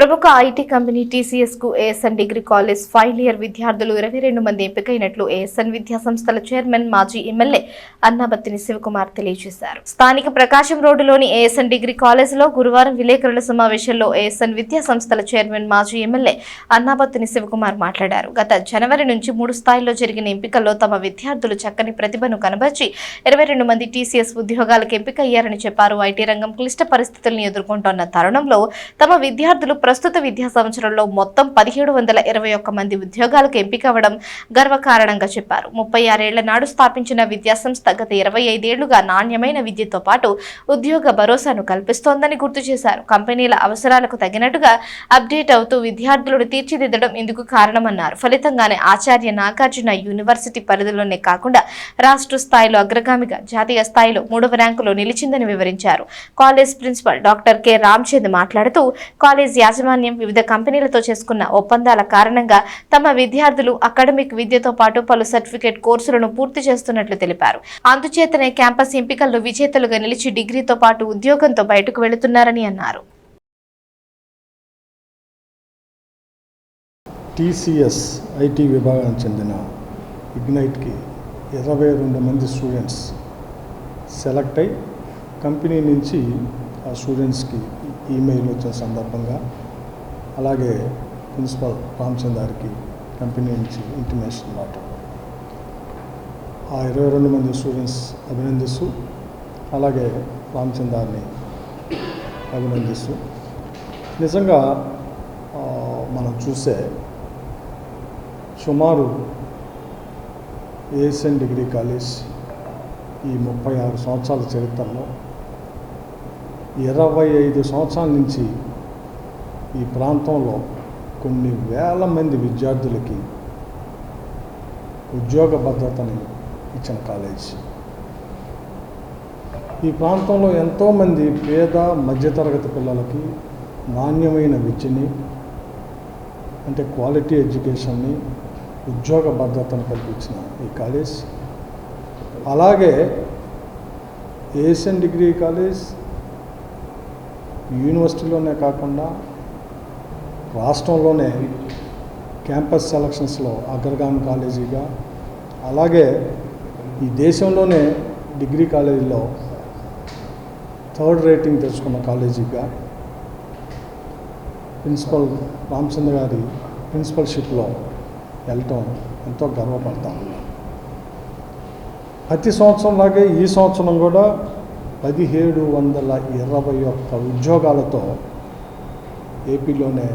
ప్రముఖ IT company TCS కు ASN degree college final year విద్యార్థులు 22 మంది ఎంపికైనట్లు ఏఎస్ఎన్ విద్యా సంస్థల చైర్మన్ మాజీ ఎమ్మెల్యే అన్నాబత్తిని శివకుమార్ తెలియజేశారు. స్థానిక ప్రకాశం రోడ్డులోని ఏఎస్ఎన్ డిగ్రీ కాలేజీలో గురువారం విలేకరుల సమావేశంలో ఏఎస్ఎన్ విద్యా సంస్థల చైర్మన్ మాజీ ఎమ్మెల్యే అన్నాబత్తిని శివకుమార్ మాట్లాడారు. గత జనవరి నుంచి 3 స్థాయిల్లో జరిగిన ఎంపికల్లో తమ విద్యార్థులు చక్కని ప్రతిభను కనబర్చి 22 మంది టీసీఎస్ ఉద్యోగాలకు ఎంపికయ్యారని చెప్పారు. ఐటీ రంగం క్లిష్ట పరిస్థితులను ఎదుర్కొంటున్న తరుణంలో తమ విద్యార్థులు ప్రస్తుత విద్యా సంవత్సరంలో మొత్తం 1721 మంది ఉద్యోగాలకు ఎంపికవడం గర్వకారణంగా చెప్పారు. 36 ఏళ్ల నాడు స్థాపించిన విద్యాసంస్థ గత 25 ఏళ్లుగా నాణ్యమైన విద్యతో పాటు ఉద్యోగ భరోసాను కల్పిస్తోందని గుర్తు చేశారు. కంపెనీల అవసరాలకు తగినట్టుగా అప్డేట్ అవుతూ విద్యార్థులను తీర్చిదిద్దడం ఇందుకు కారణమన్నారు. ఫలితంగానే ఆచార్య నాగార్జున యూనివర్సిటీ పరిధిలోనే కాకుండా రాష్ట్ర స్థాయిలో అగ్రగామిగా జాతీయ స్థాయిలో 3వ ర్యాంకులో నిలిచిందని వివరించారు. College principal doctor K Ramchand మాట్లాడుతూ కాలేజ్ యాజమాన్యం వివిధ కంపెనీలతో చేసుకున్న ఒప్పందాల కారణంగా తమ విద్యార్థులు అకాడమిక్ విద్యతో పాటు పలు సర్టిఫికేట్ కోర్సులను పూర్తి చేస్తున్నట్లు తెలిపారు. అందుచేతనే క్యాంపస్ ఎంపికల్లో విజేతలుగా నిలిచి డిగ్రీతో పాటు ఉద్యోగంతో బయటకు వెళుతున్నారని అన్నారు. టీసీఎస్ ఐటీ విభాగానికి చెందిన ఇగ్నైట్కి 22 మంది స్టూడెంట్స్ సెలెక్ట్ అయి కంపెనీ నుంచి ఆ స్టూడెంట్స్కి ఈమెయిల్ వచ్చిన సందర్భంగా అలాగే ప్రిన్సిపల్ రామచంద్ గారికి కంపెనీ నుంచి ఇంటిమేషన్ రావటం, ఆ 22 మంది స్టూడెంట్స్ అభినందిస్తూ అలాగే రామచంద్ గారిని అభినందిస్తూ నిజంగా మనం చూస్తే సుమారు ఏఎస్ఎన్ డిగ్రీ కాలేజ్ ఈ 36 సంవత్సరాల చరిత్రలో 25 సంవత్సరాల నుంచి ఈ ప్రాంతంలో కొన్ని వేల మంది విద్యార్థులకి ఉద్యోగ భద్రతని ఇచ్చిన కాలేజ్. ఈ ప్రాంతంలో ఎంతోమంది పేద మధ్యతరగతి పిల్లలకి నాణ్యమైన విద్యని అంటే క్వాలిటీ ఎడ్యుకేషన్ని ఉద్యోగ భద్రతను కల్పించిన ఈ కాలేజ్. అలాగే ఏఎస్ఎన్ డిగ్రీ కాలేజ్ యూనివర్సిటీలోనే కాకుండా రాష్ట్రంలోనే క్యాంపస్ సెలక్షన్స్లో అగ్రగామి కాలేజీగా, అలాగే ఈ దేశంలోనే డిగ్రీ కాలేజీలో 3rd రేటింగ్ తెచ్చుకున్న కాలేజీగా ప్రిన్సిపల్ రామచంద్ర గారి ప్రిన్సిపల్షిప్లో వెళ్ళటం ఎంతో గర్వపడతాం. ప్రతి సంవత్సరంలాగే ఈ సంవత్సరం కూడా 1721 ఉద్యోగాలతో ఏపీలోనే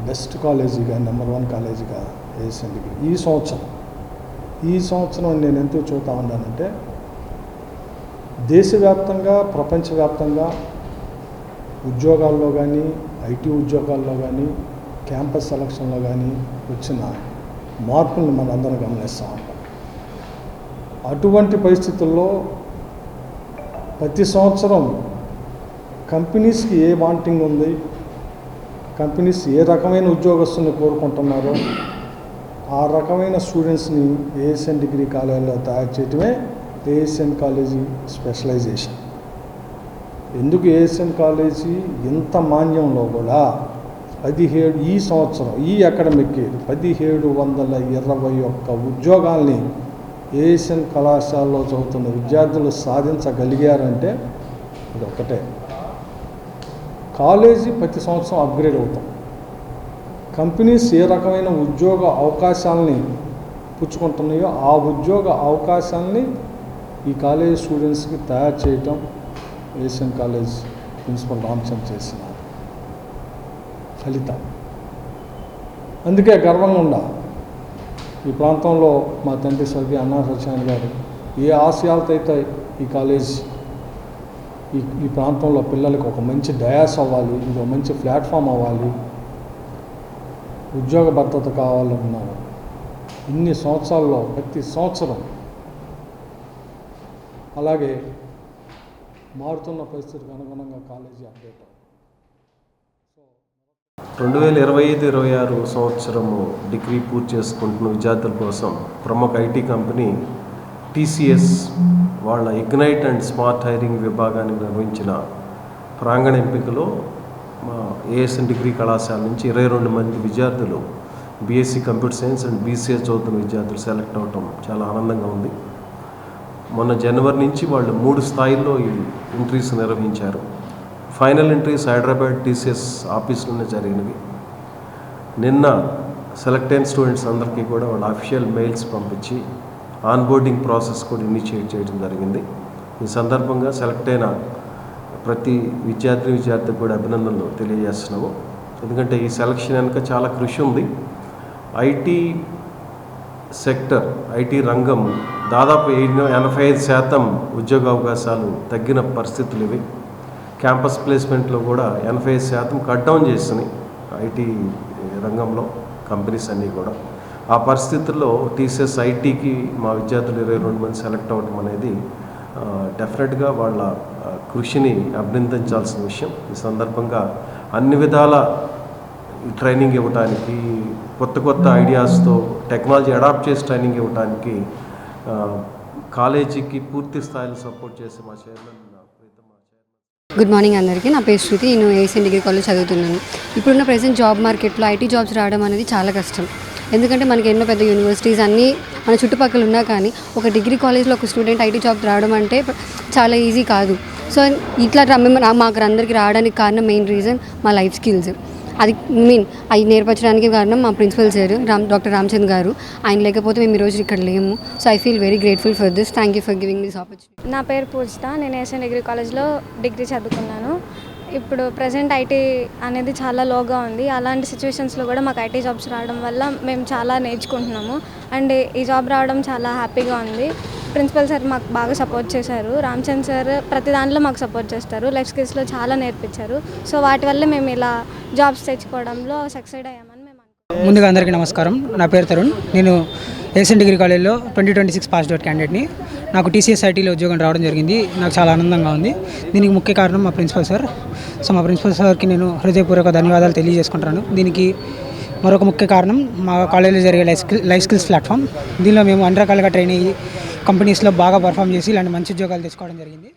బెస్ట్ కాలేజీగా నెంబర్ 1 కాలేజీగా ఏఎస్ఎన్ డిగ్రీ ఈ సంవత్సరం నేను ఎందుకు చూస్తూ ఉన్నానంటే దేశవ్యాప్తంగా ప్రపంచవ్యాప్తంగా ఉద్యోగాల్లో కానీ ఐటీ ఉద్యోగాల్లో కానీ క్యాంపస్ సెలక్షన్లో కానీ వచ్చిన మార్పులను మనందరం గమనిస్తూ ఉంటాం. అటువంటి పరిస్థితుల్లో ప్రతి సంవత్సరం కంపెనీస్కి ఏ వాంటింగ్ ఉంది, కంపెనీస్ ఏ రకమైన ఉద్యోగస్తుల్ని కోరుకుంటున్నారో ఆ రకమైన స్టూడెంట్స్ని ఏఎస్ఎన్ డిగ్రీ కాలేజీలో తయారు చేయటమే ఏఎస్ఎన్ కాలేజీ స్పెషలైజేషన్. ఎందుకు ఏఎస్ఎన్ కాలేజీ ఇంత మాన్యంలో కూడా ఈ సంవత్సరం ఈ అకాడమిక్ ఇయర్ 1721 ఉద్యోగాల్ని ఏఎస్ఎన్ కళాశాలలో చదువుతున్న విద్యార్థులు సాధించగలిగారంటే ఇది ఒకటే. కాలేజీ ప్రతి సంవత్సరం అప్గ్రేడ్ అవుతాం. కంపెనీస్ ఏ రకమైన ఉద్యోగ అవకాశాలని పుచ్చుకుంటున్నాయో ఆ ఉద్యోగ అవకాశాలని ఈ కాలేజీ స్టూడెంట్స్కి తయారు చేయటం ఏఎస్ఎన్ కాలేజ్ ప్రిన్సిపల్ రామచంద్ చేసిన ఫలితం. అందుకే గర్వంగా ఉండాలి. ఈ ప్రాంతంలో మా తండ్రి స్వర్గీయ అన్నా సత్యనారాయణ గారు ఏ ఆశయాలతో అయితే ఈ కాలేజ్ ఈ ప్రాంతంలో పిల్లలకు ఒక మంచి డయాస్ అవ్వాలి, ఇది ఒక మంచి ప్లాట్ఫామ్ అవ్వాలి, ఉద్యోగ భద్రత కావాలన్నారు. ఇన్ని సంవత్సరాల్లో ప్రతి సంవత్సరం అలాగే మారుతున్న పరిస్థితికి అనుగుణంగా కాలేజీ అప్డేట్. 2025-26 సంవత్సరము డిగ్రీ పూర్తి చేసుకుంటున్న విద్యార్థుల కోసం ప్రముఖ ఐటీ కంపెనీ టీసీఎస్ వాళ్ళ ఇగ్నైట్ అండ్ స్మార్ట్ హైరింగ్ విభాగానికి నిర్వహించిన ప్రాంగణ ఎంపికలో మా ఏఎస్ఎన్ డిగ్రీ కళాశాల నుంచి 22 మంది విద్యార్థులు BSc computer science and BCs చదువుతున్న విద్యార్థులు సెలెక్ట్ అవ్వటం చాలా ఆనందంగా ఉంది. మొన్న జనవరి నుంచి వాళ్ళు 3 స్థాయిల్లో ఈ ఇంటర్వ్యూస్ నిర్వహించారు. ఫైనల్ ఇంటర్వ్యూస్ హైదరాబాద్ టీసీఎస్ ఆఫీస్లోనే జరిగినవి. నిన్న సెలెక్ట్ అయిన స్టూడెంట్స్ అందరికీ కూడా వాళ్ళ అఫీషియల్ మెయిల్స్ పంపించి ఆన్బోర్డింగ్ ప్రాసెస్ కూడా ఇనిషియేట్ చేయడం జరిగింది. ఈ సందర్భంగా సెలెక్ట్ అయిన ప్రతి విద్యార్థికి కూడా అభినందనలు తెలియజేస్తున్నాము. ఎందుకంటే ఈ సెలక్షన్ వెనుక చాలా కృషి ఉంది. ఐటీ సెక్టర్, ఐటీ రంగం దాదాపు 85% ఉద్యోగ అవకాశాలు తగ్గిన పరిస్థితులు ఇవి. క్యాంపస్ ప్లేస్మెంట్లో కూడా 85% కట్ డౌన్ చేస్తున్నాయి ఐటీ రంగంలో కంపెనీస్ అన్నీ కూడా. ఆ పరిస్థితుల్లో టీసీఎస్ ఐటీకి మా విద్యార్థులు 22 మంది సెలెక్ట్ అవ్వడం అనేది డెఫినెట్గా వాళ్ళ కృషిని అభినందించాల్సిన విషయం. ఈ సందర్భంగా అన్ని విధాల ట్రైనింగ్ ఇవ్వడానికి, కొత్త ఐడియాస్తో టెక్నాలజీ అడాప్ట్ చేసి ట్రైనింగ్ ఇవ్వడానికి కాలేజీకి పూర్తి స్థాయిలో సపోర్ట్ చేసి మా చైర్మన్ గుడ్ మార్నింగ్ అందరికీ. నా పేరు శృతి. నేను ఏఎస్ఎన్ డిగ్రీ కాలేజ్ చదువుతున్నాను. ఇప్పుడున్న ప్రెసెంట్ జాబ్ మార్కెట్లో ఐటీ జాబ్స్ రావడం అనేది చాలా కష్టం. ఎందుకంటే మనకి ఎన్నో పెద్ద యూనివర్సిటీస్ అన్నీ మన చుట్టుపక్కల ఉన్నా కానీ ఒక డిగ్రీ కాలేజ్లో ఒక స్టూడెంట్ ఐటీ జాబ్ రావడం అంటే చాలా ఈజీ కాదు. సో ఇట్లా మాకు అందరికీ రావడానికి కారణం మెయిన్ రీజన్ మా లైఫ్ స్కిల్స్. అది అవి నేర్పించడానికి కారణం మా ప్రిన్సిపల్ సార్ డాక్టర్ రామచంద్ గారు. ఆయన లేకపోతే మేము ఈరోజు ఇక్కడ లేము. So I feel very grateful for this. Thank you for giving this opportunity. నా పేరు పూజిత. నేను ఏఎస్ఎన్ డిగ్రీ కాలేజ్లో డిగ్రీ చదువుకున్నాను. ఇప్పుడు ప్రజెంట్ ఐటీ అనేది చాలా లోగా ఉంది. అలాంటి సిచ్యువేషన్స్లో కూడా మాకు ఐటీ జాబ్స్ రావడం వల్ల మేము చాలా నేర్చుకుంటున్నాము. అండ్ ఈ జాబ్ రావడం చాలా హ్యాపీగా ఉంది. ప్రిన్సిపల్ సార్ మాకు బాగా సపోర్ట్ చేశారు. రామచంద్ సార్ ప్రతి దాంట్లో మాకు సపోర్ట్ చేస్తారు. లైఫ్ స్కిల్స్లో చాలా నేర్పించారు. సో వాటి వల్ల మేము ఇలా జాబ్స్ తెచ్చుకోవడంలో సక్సెడ్ అయ్యామని మేము అనుకుంటున్నాం. ముందుగా అందరికీ నమస్కారం. నా పేరు తరుణ్. నేను ఏఎస్ఎన్ డిగ్రీ కాలేజ్లో 2026 పాస్డ్ అవుట్ క్యాండిడేట్ని. నాకు టీసీఎస్ ఐటీలో ఉద్యోగం రావడం జరిగింది. నాకు చాలా ఆనందంగా ఉంది. దీనికి ముఖ్య కారణం మా ప్రిన్సిపల్ సార్. సో మా ప్రిన్సిపల్ సార్కి నేను హృదయపూర్వక ధన్యవాదాలు తెలియజేసుకుంటున్నాను. దీనికి మరొక ముఖ్య కారణం మా కాలేజీలో జరిగే లైఫ్ స్కిల్స్ ప్లాట్ఫామ్. దీనిలో మేము అన్ని రకాలుగా ట్రైన్ అయ్యి కంపెనీస్లో బాగా పర్ఫామ్ చేసి ఇలాంటి మంచి ఉద్యోగాలు తెచ్చుకోవడం జరిగింది.